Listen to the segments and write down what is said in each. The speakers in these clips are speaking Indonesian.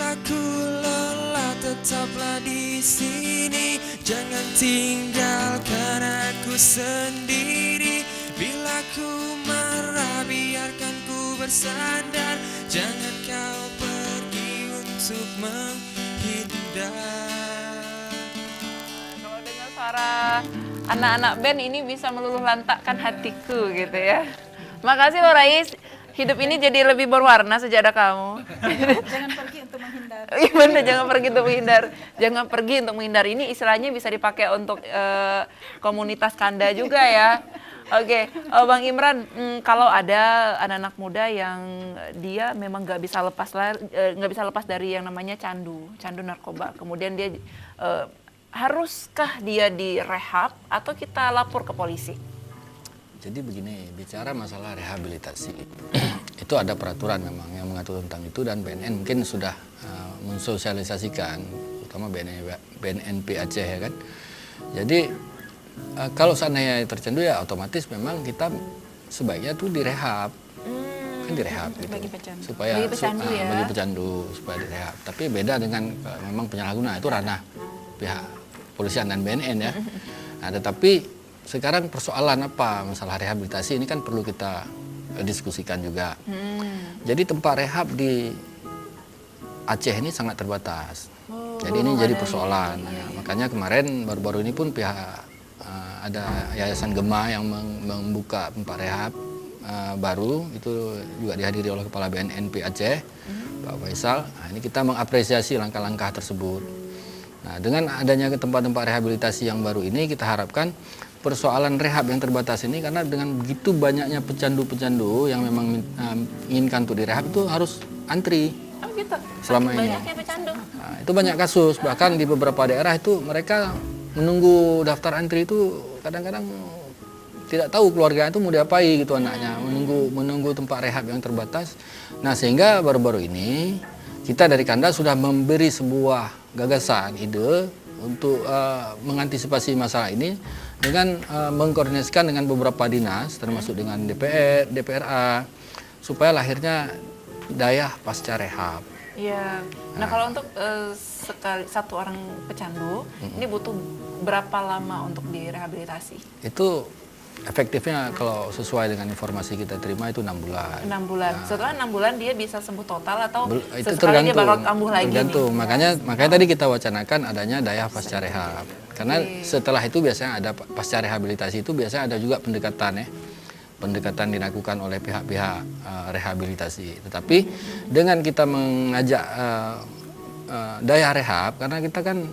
Bila ku lelah tetaplah di sini, jangan tinggalkan aku sendiri. Bila ku marah biarkan ku bersandar, jangan kau pergi untuk menghindar. Kalau dengar suara anak-anak band ini bisa meluluh lantakkan hatiku gitu ya. Makasih loh Rais. Hidup ini jadi lebih berwarna sejak ada kamu. Jangan pergi untuk menghindar. Gimana jangan pergi untuk menghindar. Jangan pergi untuk menghindar. Ini istilahnya bisa dipakai untuk komunitas Kanda juga ya. Oke, Bang Imran, kalau ada anak-anak muda yang dia memang nggak bisa lepas dari yang namanya candu narkoba. Kemudian dia haruskah dia direhab atau kita lapor ke polisi? Jadi begini, bicara masalah rehabilitasi, itu ada peraturan memang yang mengatur tentang itu dan BNN mungkin sudah mensosialisasikan, terutama BNNP Aceh ya kan. Jadi kalau seandainya tercandu ya otomatis memang kita sebaiknya tuh direhab, kan direhab gitu, Bagi pecandu. supaya Bagi pecandu ya. bagi pecandu supaya direhab. Tapi beda dengan memang penyalahguna, itu ranah pihak polisian dan BNN ya. Nah, tetapi sekarang persoalan apa masalah rehabilitasi ini kan perlu kita diskusikan juga. Jadi tempat rehab di Aceh ini sangat terbatas. Jadi ini jadi persoalan. Nah, makanya kemarin baru-baru ini pun pihak ada Yayasan Gema yang membuka tempat rehab baru, itu juga dihadiri oleh Kepala BNNP Aceh, Pak Faisal. Nah, ini kita mengapresiasi langkah-langkah tersebut. Nah, dengan adanya tempat-tempat rehabilitasi yang baru ini kita harapkan persoalan rehab yang terbatas ini, karena dengan begitu banyaknya pecandu-pecandu yang memang inginkan untuk direhab itu harus antri. Oh gitu. Selama ini. Banyaknya pecandu. Nah, itu banyak kasus, bahkan di beberapa daerah itu mereka menunggu daftar antri itu kadang-kadang tidak tahu keluarga itu mau diapai gitu anaknya, menunggu tempat rehab yang terbatas. Nah, sehingga baru-baru ini kita dari Kanda sudah memberi sebuah gagasan, ide untuk mengantisipasi masalah ini dengan mengkoordinasikan dengan beberapa dinas, termasuk dengan DPR, DPRA, supaya lahirnya dayah pasca rehab. Iya. Nah, kalau untuk satu orang pecandu, ini butuh berapa lama untuk direhabilitasi? Itu efektifnya kalau sesuai dengan informasi kita terima itu 6 bulan. 6 bulan. Setelah 6 bulan dia bisa sembuh total atau Itu sesekali dia bakal kambuh lagi tergantung. nih? Makanya tadi kita wacanakan adanya dayah pasca rehab. Karena setelah itu biasanya ada pasca rehabilitasi itu biasanya ada juga pendekatan ya. Pendekatan dilakukan oleh pihak-pihak rehabilitasi. Tetapi dengan kita mengajak dayah rehab, karena kita kan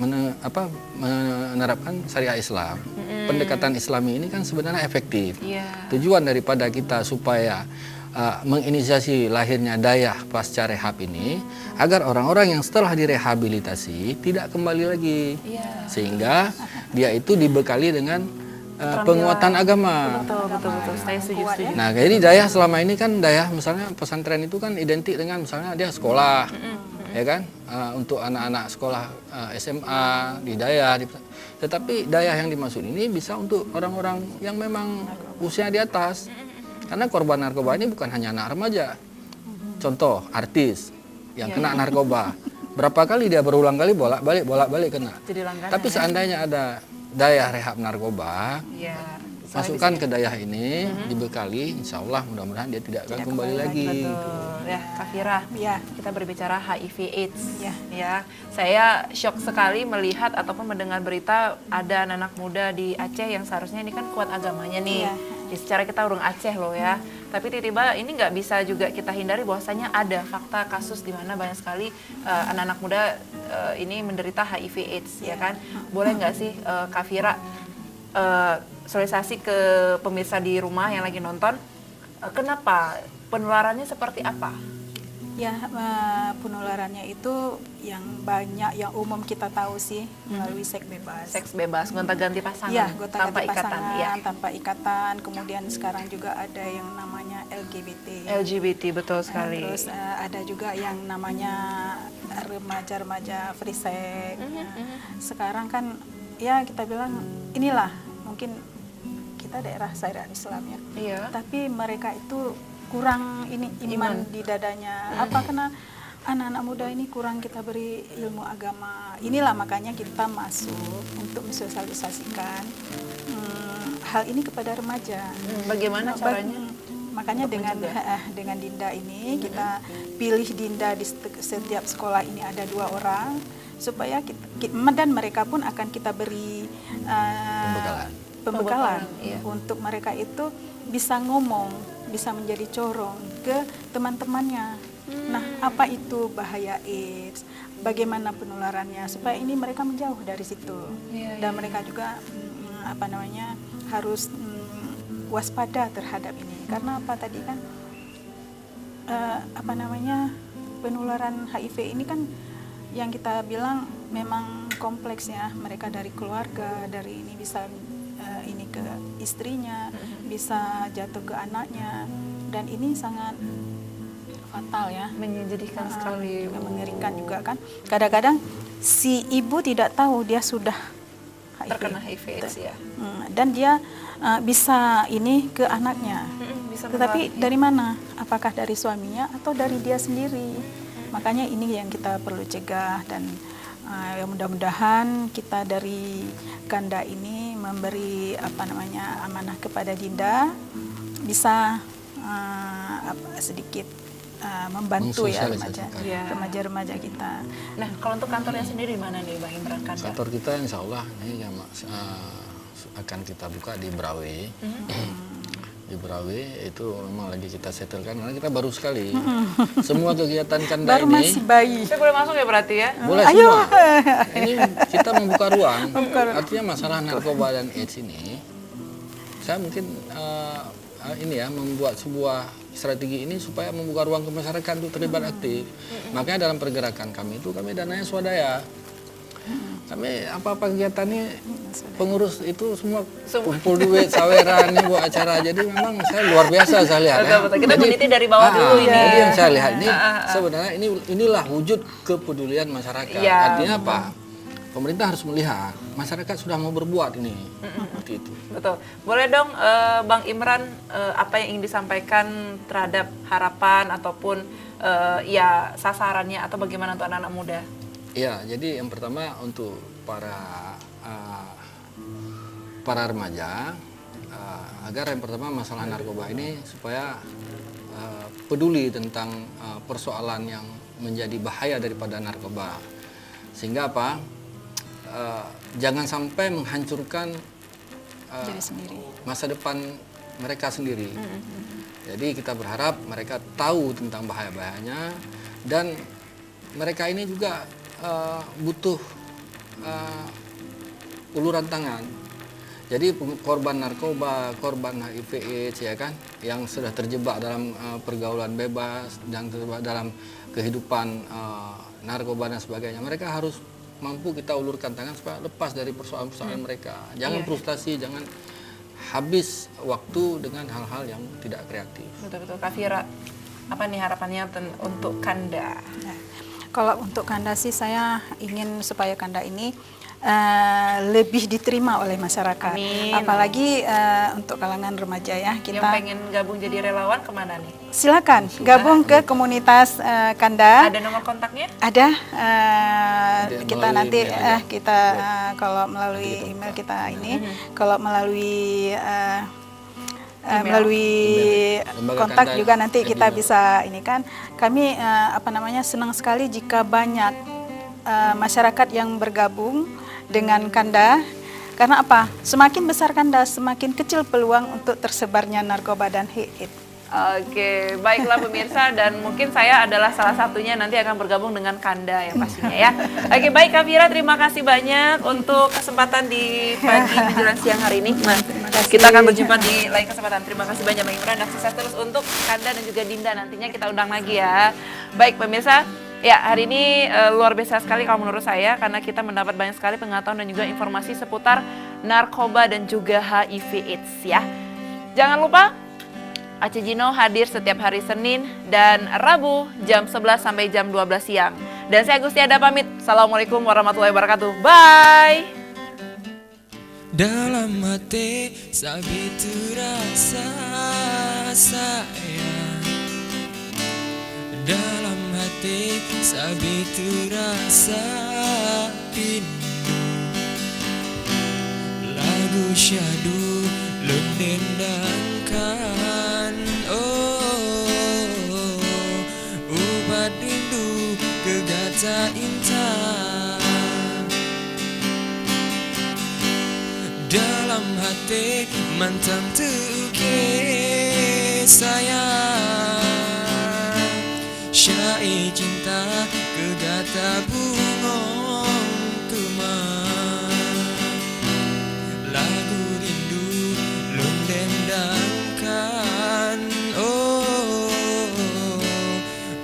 menerapkan syariah Islam. Pendekatan Islami ini kan sebenarnya efektif. Tujuan daripada kita supaya menginisiasi lahirnya dayah pasca rehab ini agar orang-orang yang setelah direhabilitasi tidak kembali lagi, sehingga dia itu dibekali dengan penguatan agama. Betul. Saya setuju. Nah, jadi dayah selama ini kan dayah misalnya pesantren itu kan identik dengan misalnya dia sekolah, ya kan, untuk anak-anak sekolah SMA di dayah. Tetapi dayah yang dimaksud ini bisa untuk orang-orang yang memang usia di atas. Karena korban narkoba ini bukan hanya anak remaja. Contoh artis yang kena narkoba, berapa kali dia berulang kali bolak-balik kena. Tapi seandainya ada dayah rehab narkoba, masukkan ke dayah ini, dibekali, insya Allah mudah-mudahan dia tidak akan kembali lagi. Betul. Ya, Kak Fira, kita berbicara HIV/AIDS. Ya. Saya shock sekali melihat ataupun mendengar berita ada anak muda di Aceh yang seharusnya ini kan kuat agamanya nih. Secara kita urung Aceh loh ya. Tapi tiba-tiba ini nggak bisa juga kita hindari bahwasanya ada fakta kasus di mana banyak sekali anak-anak muda ini menderita HIV/AIDS, ya kan? Boleh nggak sih Kak Fira sosialisasi ke pemirsa di rumah yang lagi nonton, kenapa penularannya seperti apa? Ya, penularannya itu yang banyak, yang umum kita tahu sih melalui seks bebas. Seks bebas, gonta-ganti pasangan, Ya, tanpa ikatan. Tanpa ikatan. Kemudian sekarang juga ada yang namanya LGBT. LGBT, betul sekali. Terus ada juga yang namanya remaja-remaja free sex. Sekarang kan ya kita bilang inilah mungkin kita daerah syariat Islam ya. Iya. Tapi mereka itu kurang ini iman di dadanya. Apa karena anak-anak muda ini kurang kita beri ilmu agama. Inilah makanya kita masuk untuk mensosialisasikan hal ini kepada remaja. Bagaimana caranya? Makanya dengan Dinda ini kita pilih Dinda di setiap sekolah ini ada 2 orang supaya dan mereka pun akan kita beri pembekalan iya. untuk mereka itu bisa ngomong, bisa menjadi corong ke teman-temannya. Nah, apa itu bahaya AIDS? Bagaimana penularannya? Supaya ini mereka menjauh dari situ. Dan mereka juga harus waspada terhadap ini. Karena apa tadi kan penularan HIV ini kan yang kita bilang memang kompleks ya. Mereka dari keluarga, dari ini bisa ini ke istrinya, bisa jatuh ke anaknya, dan ini sangat fatal ya, menyedihkan sekali, mengerikan juga kan. Kadang-kadang si ibu tidak tahu dia sudah terkena HIV/AIDS ya, dan dia bisa ini ke anaknya. Tetapi dari mana? Apakah dari suaminya atau dari dia sendiri? Makanya ini yang kita perlu cegah, dan mudah-mudahan kita dari Kanda ini memberi amanah kepada Dinda, bisa sedikit membantu ya remaja-remaja kita. Nah, kalau untuk kantornya sendiri mana nih Bang Imran Kanda? Kantor kita insya Allah ini akan kita buka di Brawe. Di Brawe itu memang lagi kita setelkan karena kita baru sekali. Semua kegiatan Kanda baru ini masih bayi. Saya boleh masuk ya berarti ya? Boleh Ayo. semua. Ini kita membuka ruang. Artinya masalah narkoba dan AIDS ini, saya mungkin membuat sebuah strategi ini supaya membuka ruang ke masyarakat untuk terlibat aktif. Makanya dalam pergerakan kami itu kami dananya swadaya. Kami apa-apa kegiatannya pengurus itu semua kumpul duit, saweran, ini buat acara. Jadi memang saya luar biasa saya lihat. Betul. Kita meneliti dari bawah dulu ini. Jadi yang saya lihat ini sebenarnya inilah wujud kepedulian masyarakat. Artinya apa? Pemerintah harus melihat masyarakat sudah mau berbuat ini. Seperti itu. Betul. Boleh dong Bang Imran apa yang ingin disampaikan terhadap harapan ataupun sasarannya atau bagaimana untuk anak-anak muda? Ya, jadi yang pertama untuk para remaja agar yang pertama masalah narkoba ini supaya peduli tentang persoalan yang menjadi bahaya daripada narkoba, sehingga apa jangan sampai menghancurkan masa depan mereka sendiri. Jadi kita berharap mereka tahu tentang bahaya-bahayanya, dan mereka ini juga butuh uluran tangan. Jadi korban narkoba, korban HIV/AIDS ya kan, yang sudah terjebak dalam pergaulan bebas dan terjebak dalam kehidupan narkoba dan sebagainya, mereka harus mampu kita ulurkan tangan supaya lepas dari persoalan-persoalan mereka. Jangan frustasi, jangan habis waktu dengan hal-hal yang tidak kreatif. Betul-betul. Kak Fira, apa nih harapannya untuk Kanda? Kalau untuk Kanda sih saya ingin supaya Kanda ini lebih diterima oleh masyarakat. Amin. Apalagi untuk kalangan remaja ya. Yang pengen gabung jadi relawan kemana nih? Silakan gabung ke komunitas Kanda. Ada nomor kontaknya? Ada. Kita nanti kalau melalui email kita ini, kalau melalui kontak juga nanti kita bisa ini kan. Kami senang sekali jika banyak masyarakat yang bergabung dengan Kanda. Karena apa? Semakin besar Kanda, semakin kecil peluang untuk tersebarnya narkoba dan HIV. Oke, baiklah pemirsa, dan mungkin saya adalah salah satunya nanti akan bergabung dengan Kanda ya pastinya ya. Oke, baik Kak Fira, terima kasih banyak untuk kesempatan di pagi menjelang siang hari ini. Nah, kita akan berjumpa di lain kesempatan. Terima kasih banyak Bang Imran, dan sukses terus untuk Kanda dan juga Dinda, nantinya kita undang lagi ya. Baik pemirsa, ya hari ini luar biasa sekali kalau menurut saya, karena kita mendapat banyak sekali pengetahuan dan juga informasi seputar narkoba dan juga HIV/AIDS ya. Jangan lupa Aceh Gino hadir setiap hari Senin dan Rabu jam 11 sampai jam 12 siang. Dan saya Gustiada pamit. Assalamualaikum warahmatullahi wabarakatuh. Bye. Dalam hati sebegitu rasa sayang, dalam hati hati sabi terasa rindu. Lagu syahdu lendendangkan, oh, ubat rindu kegata intan. Dalam hati mantang terukir sayang, syair cinta kegata bungong kemang. Lagu rindu lundendangkan, oh,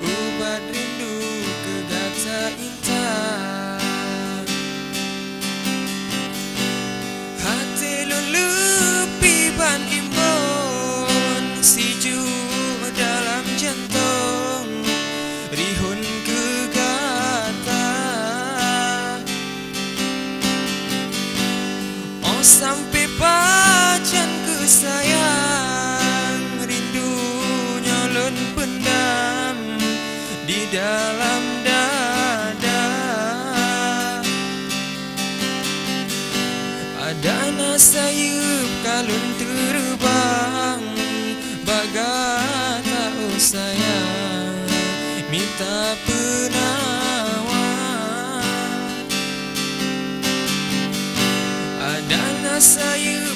ubat rindu kegata intan. Hati lulupi ban imbon siju dalam jantung, rihun kegata. Oh sampai pacan ke sayang, rindu nyolon pendam di dalam dada. Ada nasayup kalun terbang, bagata oh sayang, minta penawar. Ada nasayup